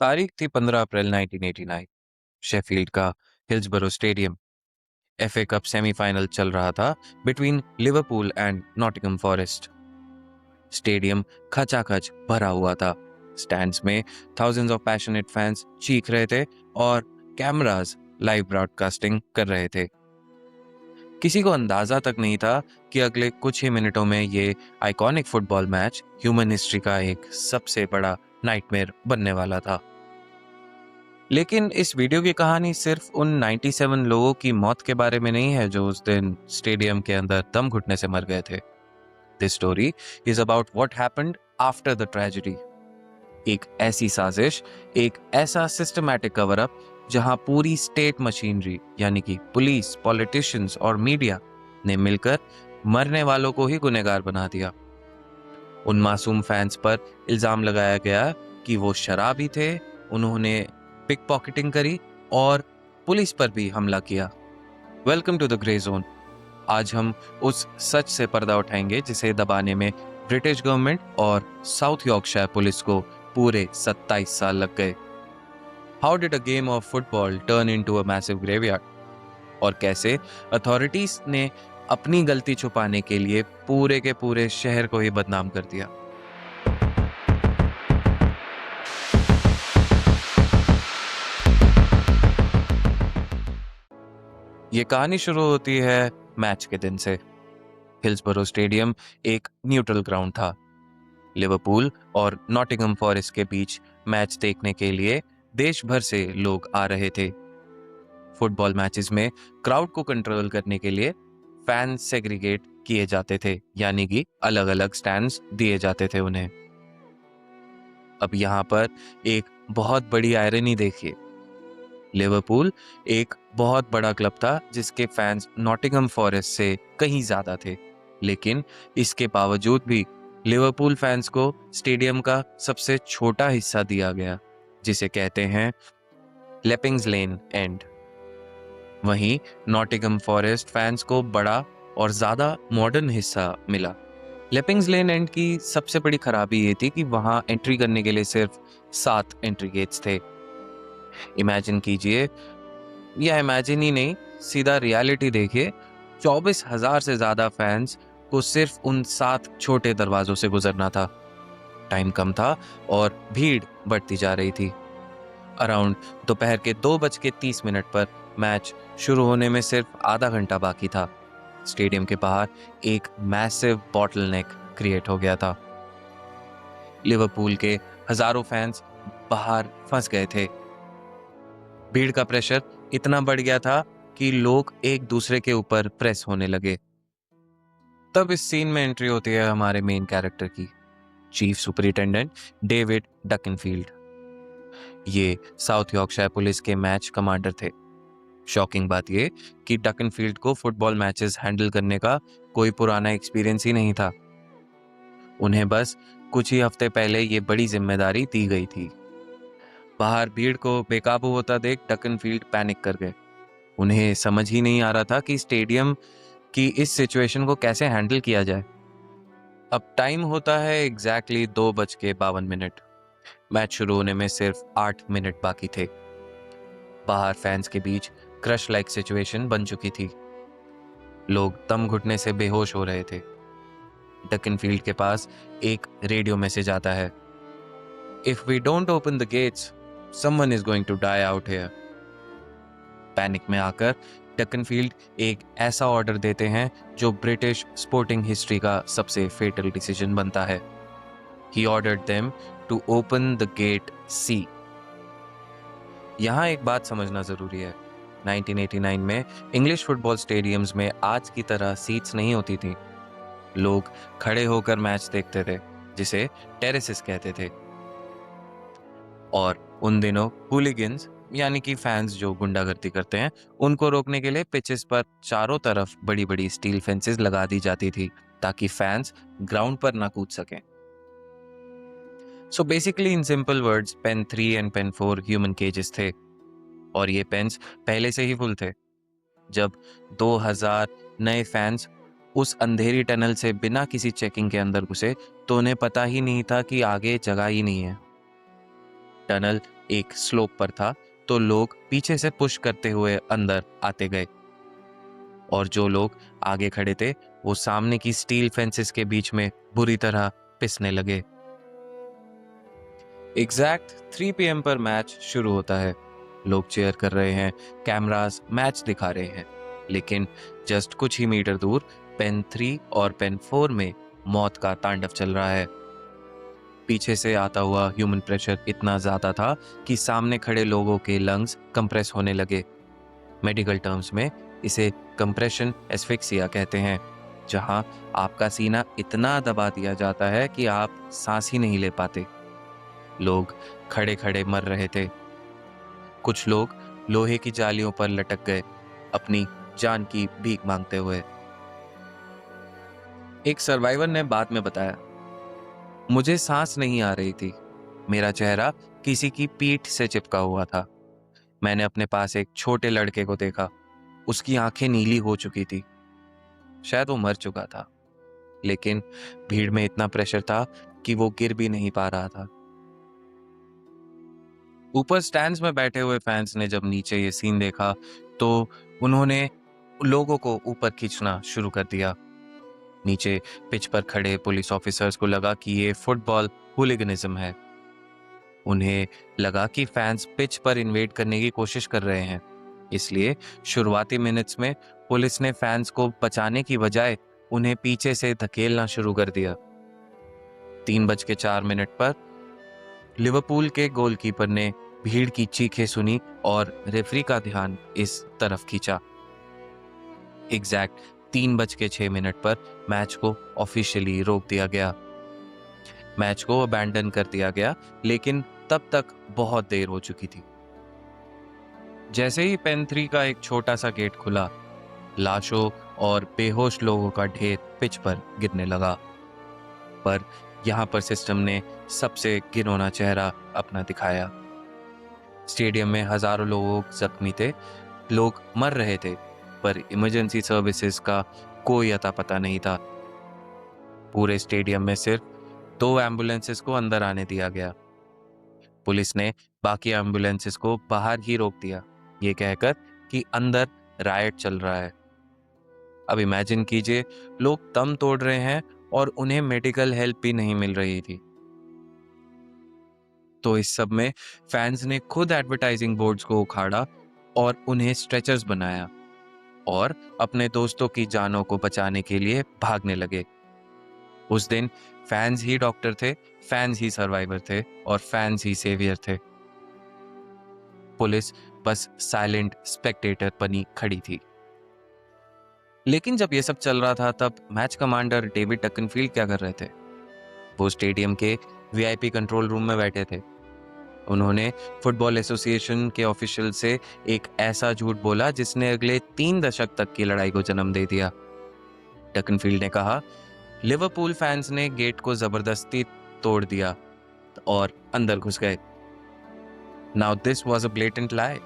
तारीख थी 15 अप्रैल 1989। शेफील्ड का हिल्सबरो स्टेडियम। एफए कप सेमीफाइनल चल रहा था between Liverpool and Nottingham forest. Stadium खचाखच भरा हुआ था। स्टैंड्स में थाउजेंड्स ऑफ पैशनेट फैंस चीख रहे थे और कैमरास लाइव ब्रॉडकास्टिंग कर रहे थे। किसी को अंदाजा तक नहीं था कि अगले कुछ ही मिनटों में ये iconic football match human history का एक सबसे बड़ा नाइटमेयर बनने वाला था। लेकिन इस वीडियो की कहानी सिर्फ उन 97 लोगों की मौत के बारे में नहीं है जो उस दिन स्टेडियम के अंदर दम घुटने से मर गए थे। This story is about what happened after the tragedy. एक ऐसी साजिश, एक ऐसा सिस्टमैटिक कवर अप जहां पूरी स्टेट मशीनरी यानी कि पुलिस, पॉलिटिशियंस और मीडिया ने मिलकर मरने वालों को ही गुनहगार बना दिया। उन मासूम फैंस पर इल्जाम लगाया गया कि वो शराबी थे, उन्होंने पिक पॉकेटिंग करी और पुलिस पर भी हमला किया। Welcome to the grey zone. आज हम उस सच से पर्दा उठाएंगे जिसे दबाने में ब्रिटिश गवर्नमेंट और साउथ यॉर्कशायर पुलिस को पूरे 27 साल लग गए। How did a game of football turn into a massive graveyard? और कैसे अथॉरिटीज ने अपनी गलती छुपाने के लिए पूरे के पूरे शहर को ही बदनाम कर दिया। ये कहानी शुरू होती है मैच के दिन से। हिल्सबरो स्टेडियम एक न्यूट्रल ग्राउंड था। लिवरपूल और नॉटिंघम फॉरेस्ट के बीच मैच देखने के लिए देश भर से लोग आ रहे थे। फुटबॉल मैचेस में क्राउड को कंट्रोल करने के लिए फैन सेग्रीगेट किए जाते थे, यानी कि अलग अलग स्टैंड्स दिए जाते थे उन्हें। अब यहाँ पर एक बहुत बड़ी आयरनी देखिए। लिवरपूल एक बहुत बड़ा क्लब था जिसके फैंस नॉटिंघम फॉरेस्ट से कहीं ज्यादा थे, लेकिन इसके बावजूद भी लिवरपूल फैंस को स्टेडियम का सबसे छोटा हिस्सा दिया गया, जिसे कहते हैं लेपिंग्स लेन एंड। वहीं नॉटिंघम फॉरेस्ट फैंस को बड़ा और ज्यादा मॉडर्न हिस्सा मिला। लेपिंग्स लेन एंड की सबसे बड़ी खराबी ये थी कि वहां एंट्री करने के लिए सिर्फ 7 एंट्री गेट्स थे। इमेजिन कीजिए, या इमेजिन ही नहीं, सीधा रियलिटी देखिए। 24,000 से ज्यादा फैंस को सिर्फ उन 7 छोटे दरवाजों से गुजरना था। टाइम कम था और भीड़ बढ़ती जा रही थी। अराउंड दोपहर के 2:30 पर मैच शुरू होने में सिर्फ आधा घंटा बाकी था। स्टेडियम के बाहर एक मैसिव बॉटलनेक क्रिएट हो गया था। लिवरपूल के हजारों फैंस बाहर फंस गए थे। भीड़ का प्रेशर इतना बढ़ गया था कि लोग एक दूसरे के ऊपर प्रेस होने लगे। तब इस सीन में एंट्री होती है हमारे मेन कैरेक्टर की, चीफ सुपरिटेंडेंट डेविड डकनफील्ड। ये साउथ यॉर्कशायर पुलिस के मैच कमांडर थे। शॉकिंग बात ये कि डकनफील्ड को फुटबॉल मैचेस हैंडल करने का कोई पुराना एक्सपीरियंस ही नहीं था। उन्हें बस कुछ ही हफ्ते पहले ये बड़ी जिम्मेदारी दी गई थी। बाहर भीड़ को बेकाबू होता देख डकनफील्ड पैनिक कर गए। उन्हें समझ ही नहीं आ रहा था कि स्टेडियम की इस सिचुएशन को कैसे हैंडल किया जाए। अब टाइम होता है एग्जैक्टली 2:52। मैच शुरू होने में सिर्फ 8 मिनट बाकी थे। बाहर फैंस के बीच क्रश लाइक सिचुएशन बन चुकी थी। लोग दम घुटने से बेहोश हो रहे थे। डकनफील्ड के पास एक रेडियो मैसेज आता है, if we don't open the gates someone is going to die out here. Panic में आकर डकनफील्ड एक ऐसा ऑर्डर देते हैं जो ब्रिटिश स्पोर्टिंग हिस्ट्री का सबसे फेटल डिसीजन बनता है। He ordered them to open the gate see. यहां एक बात समझना जरूरी है। 1989 में इंग्लिश फुटबॉल स्टेडियम्स में आज की तरह सीट्स नहीं होती थी। लोग खड़े होकर मैच देखते थे, जिसे टेरेसेस कहते थे। और उन दिनों हुलिगन्स यानी कि फैंस जो गुंडागर्दी करते हैं, उनको रोकने के लिए पिचेस पर चारों तरफ बड़ी बड़ी स्टील फेंसेस लगा दी जाती थी ताकि फैंस ग्राउंड पर ना कूद सकें। So basically in simple words, pen 3 and pen 4 human cages थे, और ये पेन्स पहले से ही फुल थे। जब 2000 नए फैंस उस अंधेरी टनल से बिना किसी चेकिंग के अंदर घुसे तो उन्हें पता ही नहीं था कि आगे जगह ही नहीं है। टनल एक स्लोप पर था, तो लोग पीछे से पुश करते हुए अंदर आते गए और जो लोग आगे खड़े थे वो सामने की स्टील फेंसेस के बीच में बुरी तरह पिसने लगे। एग्जैक्ट 3 PM पर मैच शुरू होता है। लोग चेयर कर रहे हैं, कैमरास मैच दिखा रहे हैं, लेकिन जस्ट कुछ ही मीटर दूर पेन 3 और पेन 4 में मौत का तांडव चल रहा है। पीछे से आता हुआ ह्यूमन प्रेशर इतना ज्यादा था कि सामने खड़े लोगों के लंग्स कंप्रेस होने लगे। मेडिकल टर्म्स में इसे कंप्रेशन एस्फिक्सिया कहते हैं, जहां आपका सीना इतना दबा दिया जाता है कि आप सांस ही नहीं ले पाते। लोग खड़े खड़े मर रहे थे। कुछ लोग लोहे की जालियों पर लटक गए, अपनी जान की भीख मांगते हुए। एक सर्वाइवर ने बाद में बताया, मुझे सांस नहीं आ रही थी। मेरा चेहरा किसी की पीठ से चिपका हुआ था। मैंने अपने पास एक छोटे लड़के को देखा। उसकी आंखें नीली हो चुकी थी। शायद वो मर चुका था, लेकिन भीड़ में इतना प्रेशर था कि वो गिर भी नहीं पा रहा था। ऊपर स्टैंड्स में बैठे हुए फैंस ने जब नीचे ये सीन देखा तो उन्होंने लोगों को ऊपर खींचना शुरू कर दिया। नीचे पिच पर खड़े पुलिस ऑफिसर्स को लगा कि ये फुटबॉल हुलिगनिज्म है। उन्हें लगा कि फैंस पिच पर इन्वेड करने की कोशिश कर रहे हैं, इसलिए शुरुआती मिनट्स में पुलिस ने फैंस को बचाने की बजाय उन्हें पीछे से धकेलना शुरू कर दिया। 3:04 पर लिवरपूल के गोलकीपर ने भीड़ की चीखें सुनी और रेफरी का ध्यान इस तरफ खींचा। एग्जैक्ट 3:06 पर मैच को ऑफिशियली रोक दिया गया। मैच को अबैंडन कर दिया गया, लेकिन तब तक बहुत देर हो चुकी थी। जैसे ही पेन 3 का एक छोटा सा गेट खुला, लाशों और बेहोश लोगों का ढेर पिच पर गिरने लगा। पर यहाँ पर सिस्टम ने सबसे घिनौना चेहरा अपना दिखाया। स्टेडियम में हजारों लोग जख्मी थे, लोग मर रहे थे, पर इमरजेंसी सर्विसेज का कोई अता पता नहीं था। पूरे स्टेडियम में सिर्फ 2 एम्बुलेंसेस को अंदर आने दिया गया। पुलिस ने बाकी एम्बुलेंसेस को बाहर ही रोक दिया, ये कहकर कि अंदर रायट चल रहा है। अब इमेजिन कीजिए, लोग दम तोड़ रहे हैं और उन्हें मेडिकल हेल्प भी नहीं मिल रही थी। तो इस सब में फैंस ने खुद एडवर्टाइजिंग बोर्ड्स को उखाड़ा और उन्हें स्ट्रेचर्स बनाया और अपने दोस्तों की जानों को बचाने के लिए भागने लगे। उस दिन फैंस ही डॉक्टर थे, फैंस ही सर्वाइवर थे और फैंस ही सेवियर थे। पुलिस बस साइलेंट स्पेक्टेटर बनी खड़ी थी। लेकिन जब ये सब चल रहा था, तब मैच कमांडर डेविड टकनफील्ड क्या कर रहे थे? वो स्टेडियम के वीआईपी कंट्रोल रूम में बैठे थे। उन्होंने फुटबॉल एसोसिएशन के ऑफिशियल से एक ऐसा झूठ बोला जिसने अगले 3 दशक तक की लड़ाई को जन्म दे दिया। टकनफील्ड ने कहा, लिवरपूल फैंस ने गेट को जबरदस्ती तोड़ दिया और अंदर घुस गए। Now this was a blatant lie.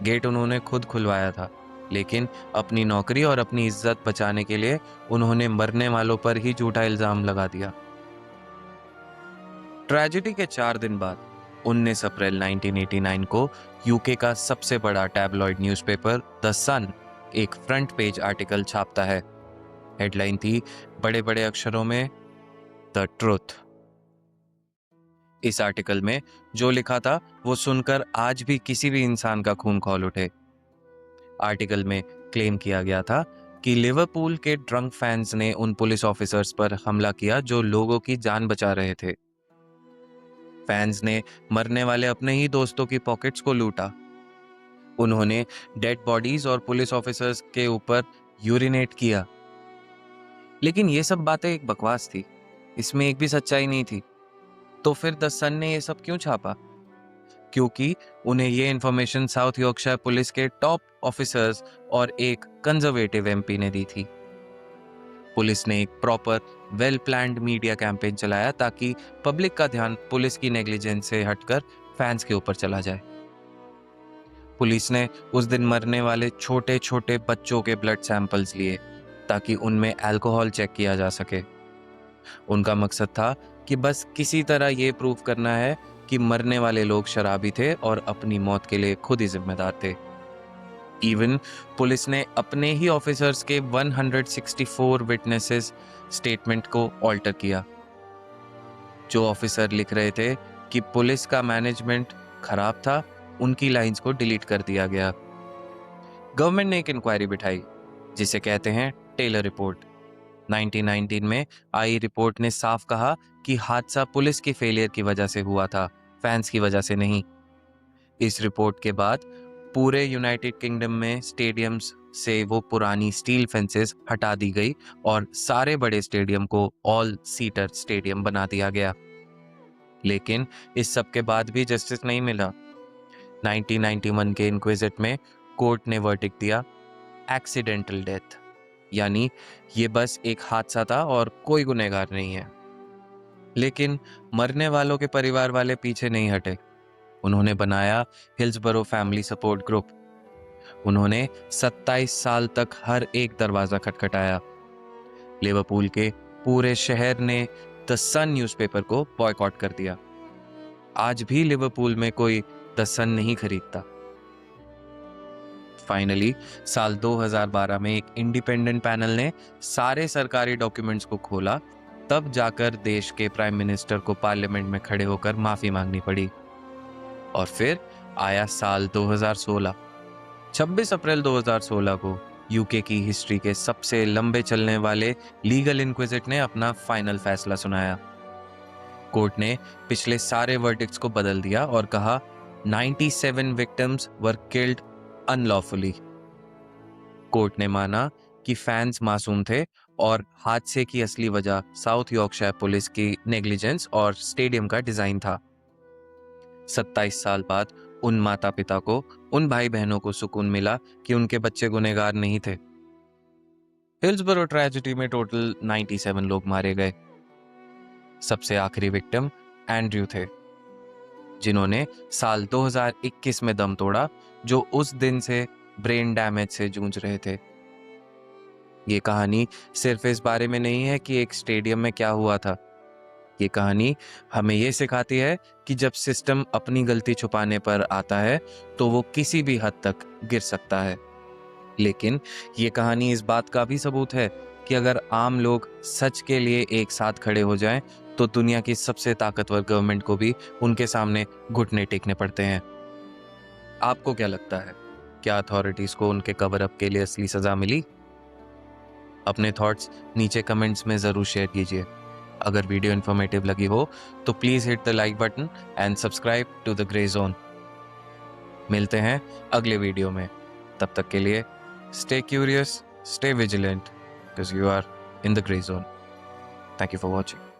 Gate उन्होंने खुद खुलवाया था, लेकिन अपनी नौकरी और अपनी इज्जत बचाने के लिए उन्होंने मरने वालों पर ही झूठा इल्जाम लगा दिया। ट्रेजेडी के 4 दिन बाद 19 अप्रैल 1989 को यूके का सबसे बड़ा टैबलॉइड न्यूज़पेपर द सन एक फ्रंट पेज आर्टिकल छापता है। हेडलाइन थी बड़े बड़े अक्षरों में, द ट्रुथ। इस आर्टिकल में जो लिखा था वो सुनकर आज भी किसी भी इंसान का खून खौल उठे। आर्टिकल में क्लेम किया गया था कि लिवरपूल के ड्रंक फैंस ने उन पुलिस ऑफिसर्स पर हमला किया जो लोगों की जान बचा रहे थे। फैंस ने मरने वाले अपने ही दोस्तों की पॉकेट्स को लूटा। उन्होंने डेड बॉडीज और पुलिस ऑफिसर्स के ऊपर यूरिनेट किया। लेकिन ये सब बातें एक बकवास थी, इसमें एक भी सच्चाई नहीं थी। तो फिर द सन ने ये सब क्यों छापा? क्योंकि उन्हें ये इन्फॉर्मेशन साउथ यॉर्कशायर पुलिस के टॉप ऑफिसर्स और एक कंजर्वेटिव एमपी ने दी थी। पुलिस ने एक proper well planned media campaign चलाया ताकि पब्लिक का ध्यान पुलिस की नेग्लिजेंस से हटकर फैंस के ऊपर चला जाए। पुलिस ने उस दिन मरने वाले छोटे छोटे बच्चों के ब्लड सैंपल्स लिए ताकि उनमें अल्कोहल चेक किया जा सके। उनका मकसद था कि बस किसी तरह ये प्रूव करना है कि मरने वाले लोग शराबी थे और अपनी मौत के लिए खुद ही जिम्मेदार थे। इवन पुलिस ने अपने ही ऑफिसर्स के 164 विटनेसेस स्टेटमेंट को ऑल्टर किया। जो ऑफिसर लिख रहे थे कि पुलिस का मैनेजमेंट खराब था, उनकी लाइंस को डिलीट कर दिया गया। गवर्नमेंट ने एक इंक्वायरी बिठाई जिसे कहते हैं टेलर रिपोर्ट। 1919 में आई रिपोर्ट ने साफ कहा कि हादसा पुलिस की फेलियर की वजह से हुआ था, फैंस की वजह से नहीं। इस रिपोर्ट के बाद पूरे यूनाइटेड किंगडम में स्टेडियम्स से वो पुरानी स्टील फेंसेस हटा दी गई और सारे बड़े स्टेडियम को ऑल सीटर स्टेडियम बना दिया गया। लेकिन इस सब के बाद भी जस्टिस नहीं मिला। 1991 के इंक्विजिट में कोर्ट ने वर्डिक्ट दिया एक्सीडेंटल डेथ, यानी ये बस एक हादसा था और कोई गुनहगार नहीं है। लेकिन मरने वालों के परिवार वाले पीछे नहीं हटे। उन्होंने बनाया हिल्सबरो फैमिली सपोर्ट ग्रुप। उन्होंने 27 साल तक हर एक दरवाजा खटखटाया। लिवरपूल के पूरे शहर ने द सन न्यूज़पेपर को बॉयकॉट कर दिया। आज भी लिवरपूल में कोई द सन नहीं खरीदता। फाइनली साल 2012 में एक इंडिपेंडेंट पैनल ने सारे सरकारी डॉक्यूमेंट्स को खोला, तब जाकर देश के प्राइम मिनिस्टर को पार्लियामेंट में खड़े होकर माफी मांगनी पड़ी। और फिर आया साल 2016। 26 अप्रैल 2016 को यूके की हिस्ट्री के सबसे लंबे चलने वाले लीगल इंक्विजिट ने अपना फाइनल फैसला सुनाया। कोर्ट ने पिछले सारे वर्डिक्ट्स को बदल दिया और कहा 97 victims were killed unlawfully. Court ने माना कि फैंस मासूम थे और हादसे की असली वजह साउथ यॉर्कशायर पुलिस की नेग्लिजेंस और स्टेडियम का डिजाइन था। 27 साल बाद उन माता पिता को, उन भाई बहनों को सुकून मिला कि उनके बच्चे गुनहगार नहीं थे। हिल्सबरो ट्रेजेडी में टोटल 97 लोग मारे गए। सबसे आखिरी विक्टिम एंड्रयू थे, जिन्होंने साल 2021 में दम तोड़ा, जो उस दिन से ब्रेन डैमेज से जूझ रहे थे। ये कहानी सिर्फ इस बारे में नहीं है कि एक स्टेडियम में क्या हुआ था। ये कहानी हमें ये सिखाती है कि जब सिस्टम अपनी गलती छुपाने पर आता है तो वो किसी भी हद तक गिर सकता है। लेकिन ये कहानी इस बात का भी सबूत है कि अगर आम लोग सच के लिए एक साथ खड़े हो जाएं, तो दुनिया की सबसे ताकतवर गवर्नमेंट को भी उनके सामने घुटने टेकने पड़ते हैं। आपको क्या लगता है, क्या अथॉरिटीज को उनके कवर अप के लिए असली सजा मिली? अपने थॉट्स नीचे कमेंट्स में जरूर शेयर कीजिए। अगर वीडियो इन्फॉर्मेटिव लगी हो तो please hit the like button and subscribe to the grey zone. मिलते हैं अगले वीडियो में। तब तक के लिए stay curious, stay vigilant, because you are in the grey zone. Thank you for watching.